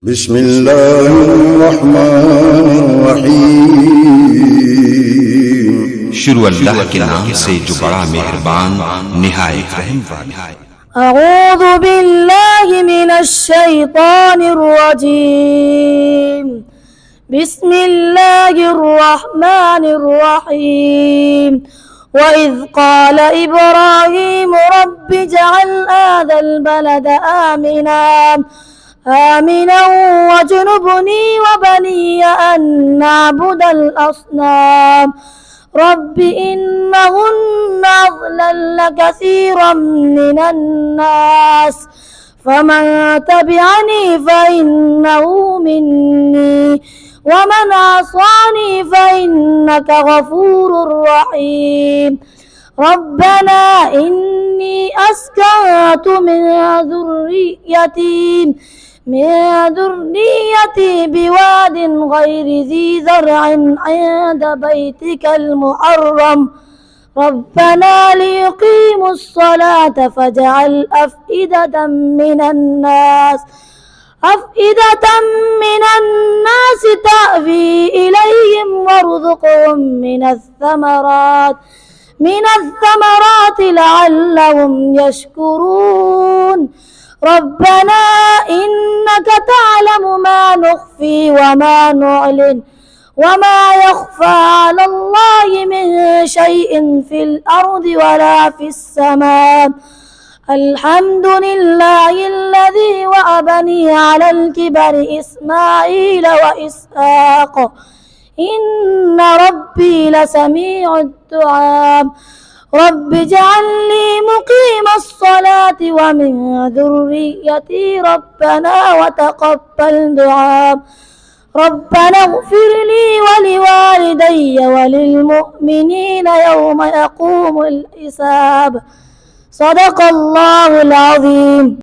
بسم الله الرحمن الرحيم। शुरू अल्लाह के नाम से जो बड़ा मेहरबान निहायत रहम वाला है। أعوذ بالله من الشيطان الرجيم بسم الله الرحمن الرحيم وإذ قال إبراهيم رب اجعل هذا البلد آمنا واجنبني وبني أن نعبد الأصنام رب إنهن أضللن كثيرا من الناس فمن تبعني فإنه مني ومن عصاني فإنك غفور رحيم ربنا إني أسكنت من ذريتي بواد غير ذي زرع عند بيتك المحرم ربنا ليقيموا الصلاة فاجعل أفئدة من الناس تأوي إليهم وارزقهم من الثمرات لعلهم يشكرون ربنا إنك تعلم ما نخفي وما نعلن وما يخفى على الله من شيء في الأرض ولا في السماء الحمد لله الذي وهبني على الكبر إسماعيل وإسحاق إن ربي لسميع الدعاء رب اجعلني مقيم الصلاة ومن ذريتي ربنا وتقبل دعاء ربنا اغفر لي ولوالدي وللمؤمنين يوم يقوم الحساب صدق الله العظيم।